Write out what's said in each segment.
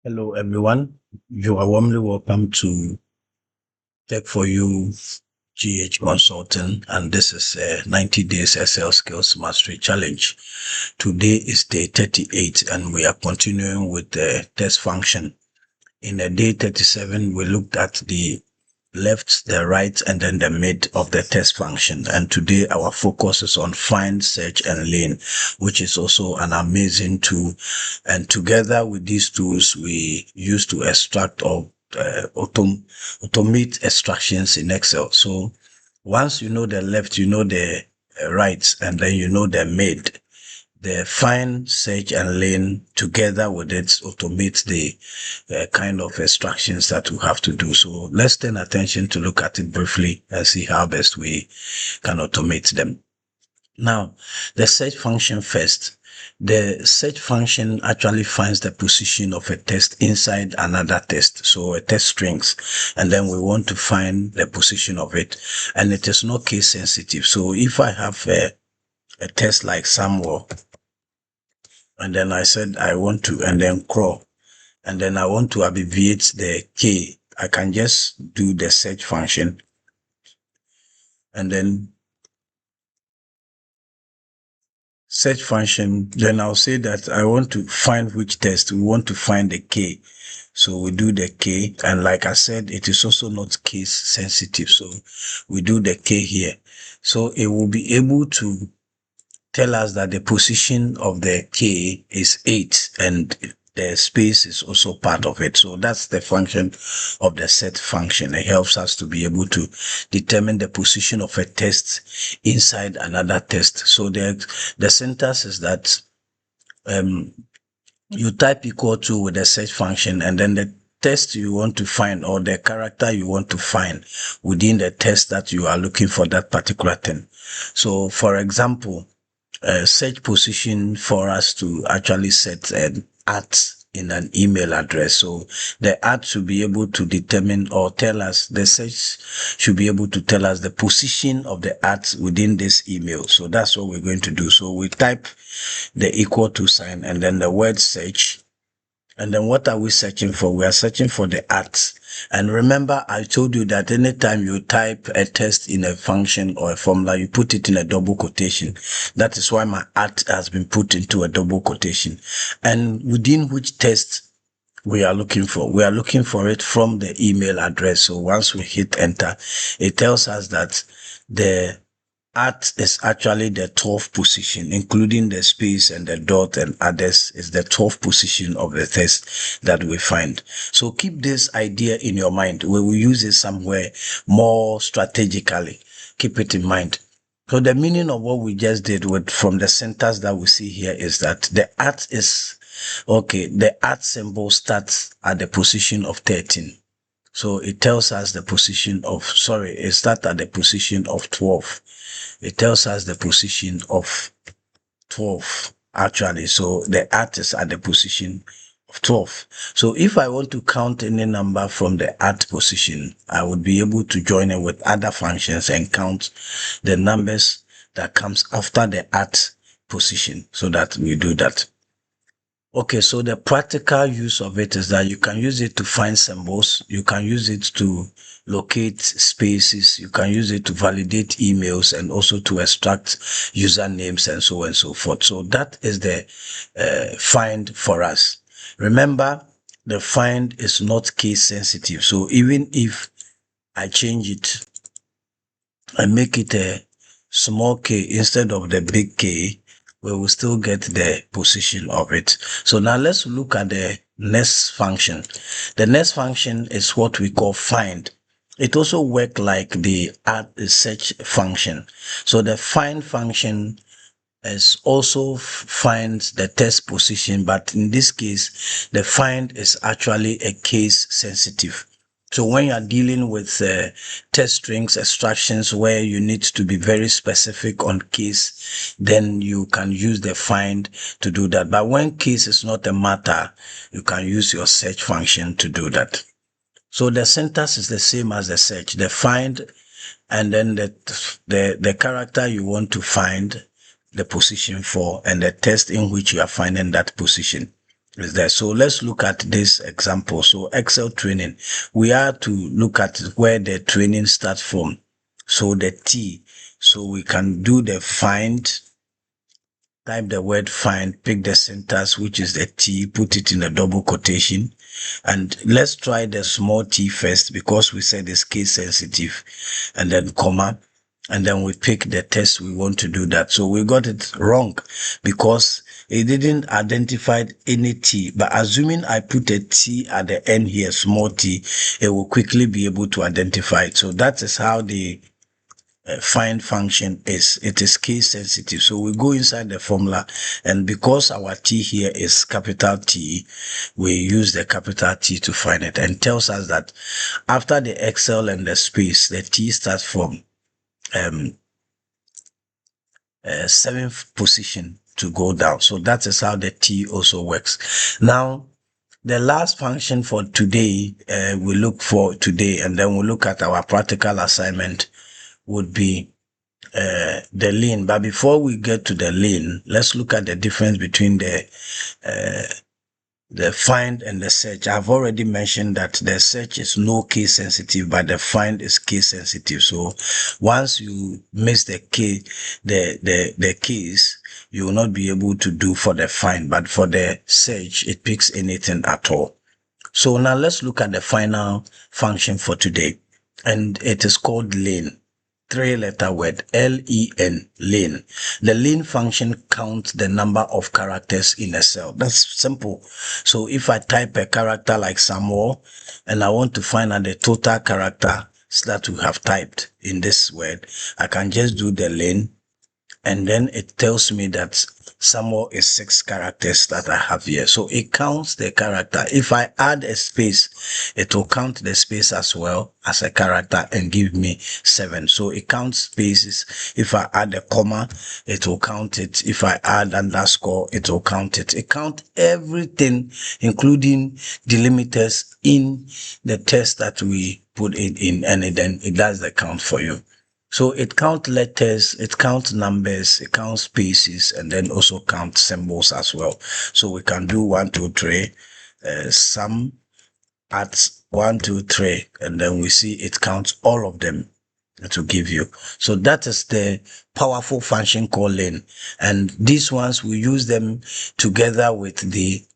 Hello, everyone. You are warmly welcome to Tech for You GH Consulting, and this is a 90 Days Excel Skills Mastery Challenge. Today is day 38, and we are continuing with the test function. In the day 37, we looked at the left, the right, and then the mid of the test function. And today our focus is on find, search, and LEN, which is also an amazing tool. And together with these tools, we use to extract or automate extractions in Excel. So once you know the left, you know the right, and then you know the mid, the find, search, and LEN together with it automate the kind of extractions that we have to do. So let's turn attention to look at it briefly and see how best we can automate them. Now, the search function first. The search function actually finds the position of a text inside another text. So a text strings, and then we want to find the position of it. And it is not case sensitive. So if I have a text like Samuel, and then I said I want to, and then Krow, and then I want to abbreviate the K, I can just do the search function, and then search function, then I'll say that I want to find which text. We want to find the K. So we do the K, and like I said, it is also not case sensitive. So we do the K here. So it will be able to tell us that the position of the K is 8, and the space is also part of it. So that's the function of the set function. It helps us to be able to determine the position of a text inside another text. So the syntax is that you type equal to with the search function, and then the text you want to find or the character you want to find within the text that you are looking for that particular thing. So for example, search position for us to actually set an @ in an email address. So the @ should be able to determine or tell us, the search should be able to tell us the position of the @ within this email. So that's what we're going to do. So we type the equal to sign and then the word search. And then what are we searching for? We are searching for the @ And remember, I told you that anytime you type a text in a function or a formula, you put it in a double quotation. That is why my @ has been put into a double quotation. And within which text we are looking for? We are looking for it from the email address. So once we hit enter, it tells us that the @ is actually the 12th position, including the space and the dot and others, is the 12th position of the text that we find. So keep this idea in your mind. We will use it somewhere more strategically. Keep it in mind. So the meaning of what we just did from the syntax that we see here is that the @ is, okay, the @ symbol starts at the position of 13. So it tells us the position of, it starts at the position of 12. It tells us the position of 12 actually. So the @ is at the position of 12. So if I want to count any number from the @ position, I would be able to join it with other functions and count the numbers that comes after the @ position, so that we do that. Okay, so the practical use of it is that you can use it to find symbols, you can use it to locate spaces, you can use it to validate emails, and also to extract usernames and so on and so forth. So that is the find for us. Remember, the find is not case sensitive. So even if I change it and make it a small k instead of the big K, we will still get the position of it. So now let's look at the next function. The next function is what we call find. It also works like the search function. So the find function is also finds the text position, but in this case, the find is actually a case sensitive. So when you are dealing with text strings extractions where you need to be very specific on case, then you can use the find to do that. But when case is not a matter, you can use your search function to do that. So the syntax is the same as the search, the find, and then the character you want to find the position for, and the text in which you are finding that position. is there. So let's look at this example. So Excel training, we are to look at where the training starts from. So the T, so we can do the find, type the word find, pick the syntax, which is the T, put it in a double quotation. And let's try the small t first, because we said it's case sensitive, and then comma, and then we pick the test we want to do that. So we got it wrong because it didn't identify any t, but assuming I put a t at the end here, small t, it will quickly be able to identify it. So that is how the find function is. It is case sensitive. So we go inside the formula, and because our T here is capital T, we use the capital T to find it, and tells us that after the Excel and the space, the T starts from 7th position to go down. So that is how the T also works. Now, the last function for today, we look for today, and then we'll look at our practical assignment, would be the LEN. But before we get to the LEN, let's look at the difference between the find and the search. I've already mentioned that the search is no case sensitive, but the find is case sensitive. So once you miss the case, you will not be able to do for the find, but for the search, it picks anything at all. So now let's look at the final function for today, and it is called LEN. 3-letter word, LEN, LEN. The LEN function counts the number of characters in a cell. That's simple. So if I type a character like Samuel, and I want to find out the total characters that we have typed in this word, I can just do the LEN, and then it tells me that Samuel is 6 characters that I have here. So it counts the character. If I add a space, it will count the space as well as a character and give me 7. So it counts spaces. If I add a comma, it will count it. If I add underscore, it will count it. It counts everything, including delimiters in the text that we put it in, and then it does the count for you. So it counts letters, it counts numbers, it counts spaces, and then also counts symbols as well. So we can do 1, 2, 3, sum at 1, 2, 3, and then we see it counts all of them to give you. So that is the powerful function called LEN. And these ones, we use them together with the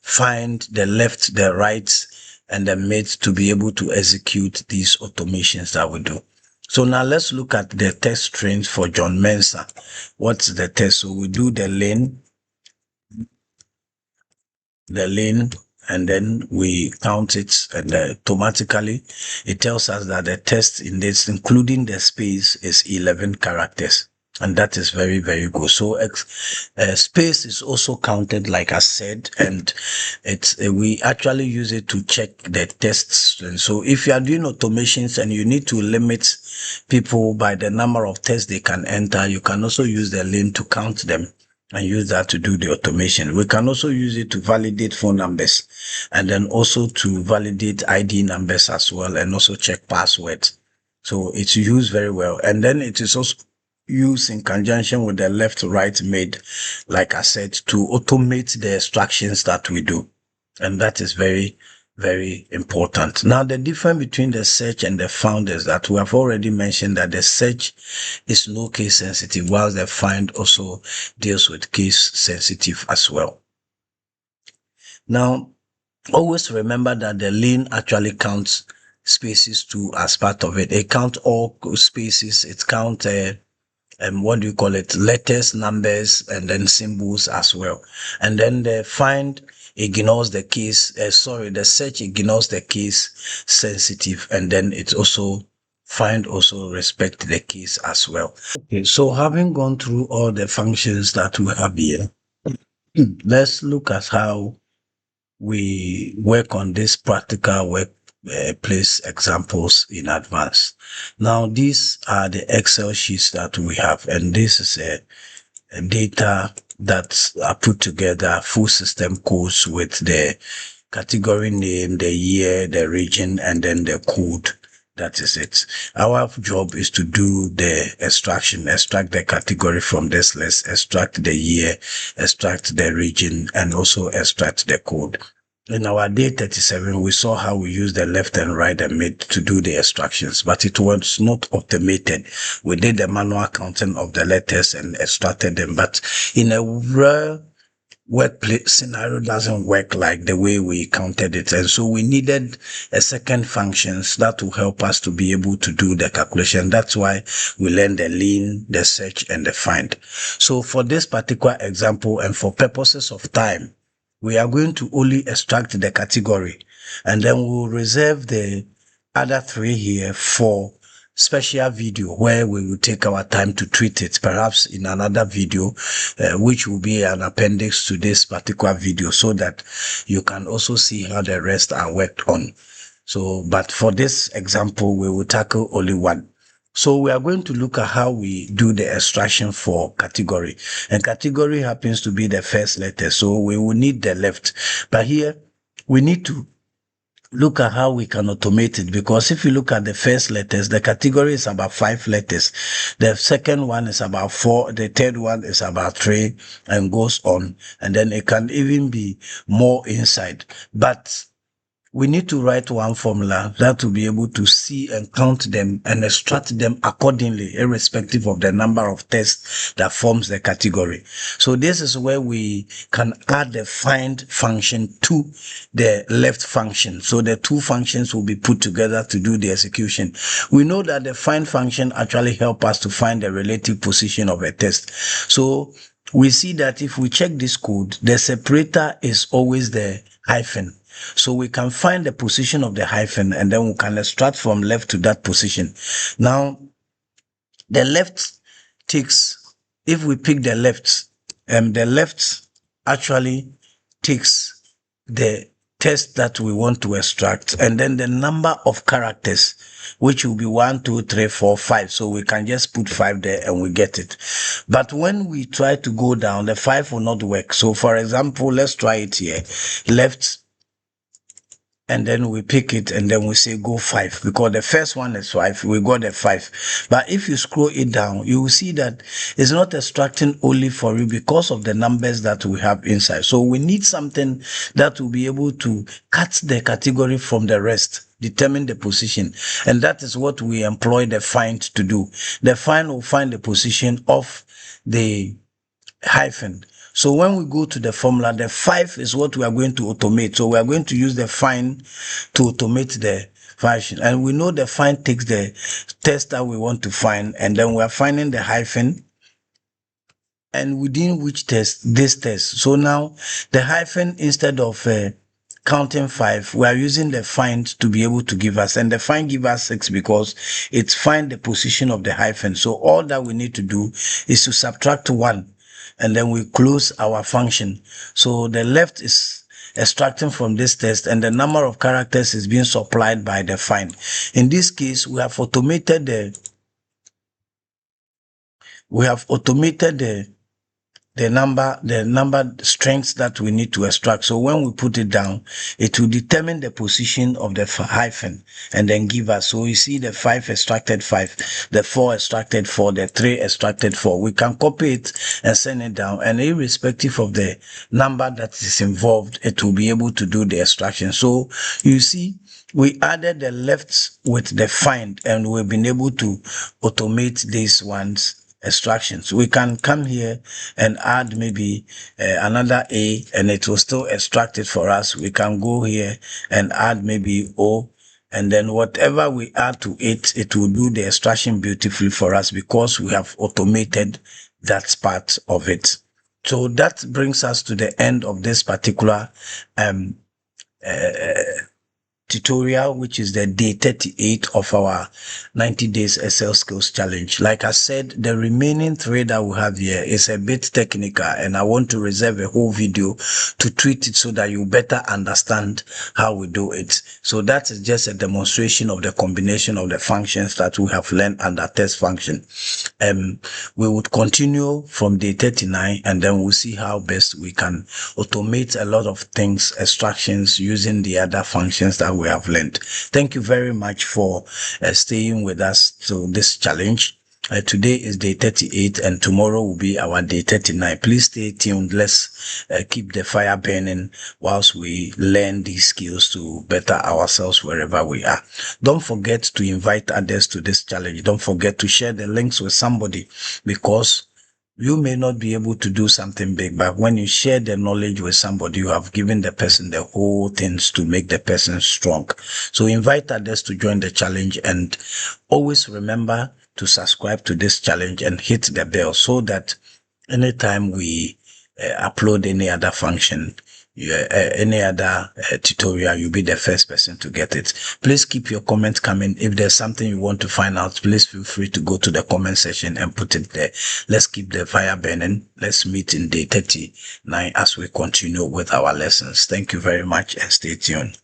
find, the left, the right, and the mid to be able to execute these automations that we do. So now let's look at the test strings for John Mensah. What's the test? So we do the LEN, and then we count it, and automatically it tells us that the test in this, including the space, is 11 characters. And that is very, very good. So space is also counted, like I said, and it's we actually use it to check the tests. And so if you are doing automations and you need to limit people by the number of tests they can enter, you can also use the LEN to count them and use that to do the automation. We can also use it to validate phone numbers, and then also to validate ID numbers as well, and also check passwords. So it's used very well. And then it is also used in conjunction with the left right mid, like I said, to automate the extractions that we do. And that is very, very important. Now, the difference between the search and the found is that we have already mentioned that the search is no case sensitive, while the find also deals with case sensitive as well. Now, always remember that the LEN actually counts spaces too as part of it. It counts all spaces. It counts what do you call it, letters, numbers, and then symbols as well. And then the find ignores the case, the search ignores the case sensitive, and then it also find also respect the case as well. Okay, so having gone through all the functions that we have here, let's look at how we work on this practical workplace examples in advance. Now, these are the Excel sheets that we have, and this is a data that are put together, full system codes with the category name, the year, the region, and then the code That is it. Our job is to do the extract the category from this list, extract the year, extract the region, and also extract the code. In our day 37, we saw how we use the left and right and mid to do the extractions, but it was not automated. We did the manual counting of the letters and extracted them, but in a rare workplace scenario doesn't work like the way we counted it. And so we needed a second functions that will help us to be able to do the calculation. That's why we learned the LEN, the search, and the find. So for this particular example, and for purposes of time, we are going to only extract the category, and then we'll reserve the other three here for special video where we will take our time to treat it, perhaps in another video, which will be an appendix to this particular video, so that you can also see how the rest are worked on. So, but for this example, we will tackle only one. So we are going to look at how we do the extraction for category, and category happens to be the first letter. So we will need the left, but here we need to look at how we can automate it, because if you look at the first letters, the category is about 5 letters. The second one is about 4. The third one is about 3, and goes on. And then it can even be more inside. But we need to write one formula that will be able to see and count them and extract them accordingly, irrespective of the number of tests that forms the category. So this is where we can add the find function to the left function. So the two functions will be put together to do the execution. We know that the find function actually helps us to find the relative position of a test. So we see that if we check this code, the separator is always the hyphen. So we can find the position of the hyphen, and then we can extract from left to that position. Now, the left takes, if we pick the left actually takes the test that we want to extract, and then the number of characters, which will be 1, 2, 3, 4, 5. So we can just put 5 there and we get it. But when we try to go down, the 5 will not work. So for example, let's try it here. Left, and then we pick it, and then we say go 5, because the first one is 5. We got the 5. But if you scroll it down, you will see that it's not extracting only for you because of the numbers that we have inside. So we need something that will be able to cut the category from the rest, determine the position. And that is what we employ the find to do. The find will find the position of the hyphen. So when we go to the formula, the 5 is what we are going to automate. So we are going to use the find to automate the function. And we know the find takes the test that we want to find, and then we are finding the hyphen, and within which test, this test. So now the hyphen, instead of counting 5, we are using the find to be able to give us, and the find give us 6 because it's find the position of the hyphen. So all that we need to do is to subtract 1, and then we close our function. So the left is extracting from this test, and the number of characters is being supplied by the find. In this case, we have automated the number strings that we need to extract. So when we put it down, it will determine the position of the hyphen and then give us. So you see the 5 extracted 5, the 4 extracted 4, the 3 extracted 4. We can copy it and send it down, and irrespective of the number that is involved, it will be able to do the extraction. So you see, we added the left with the find, and we've been able to automate these ones extractions. We can come here and add maybe another A, and it will still extract it for us. We can go here and add maybe O, and then whatever we add to it, it will do the extraction beautifully for us because we have automated that part of it. So that brings us to the end of this particular tutorial, which is the day 38 of our 90 days Excel skills challenge. Like I said, the remaining 3 that we have here is a bit technical, and I want to reserve a whole video to treat it so that you better understand how we do it. So that is just a demonstration of the combination of the functions that we have learned under test function. We would continue from day 39, and then we'll see how best we can automate a lot of things, extractions, using the other functions that we we have learned. Thank you very much for staying with us to this challenge. Today is day 38 and tomorrow will be our day 39. Please stay tuned. Let's keep the fire burning whilst we learn these skills to better ourselves wherever we are. Don't forget to invite others to this challenge. Don't forget to share the links with somebody, because you may not be able to do something big, but when you share the knowledge with somebody, you have given the person the whole things to make the person strong. So invite others to join the challenge, and always remember to subscribe to this challenge and hit the bell so that anytime we upload any other function, any other tutorial, you'll be the first person to get it. Please keep your comments coming. If there's something you want to find out, please feel free to go to the comment section and put it there. Let's keep the fire burning. Let's meet in day 39 as we continue with our lessons. Thank you very much and stay tuned.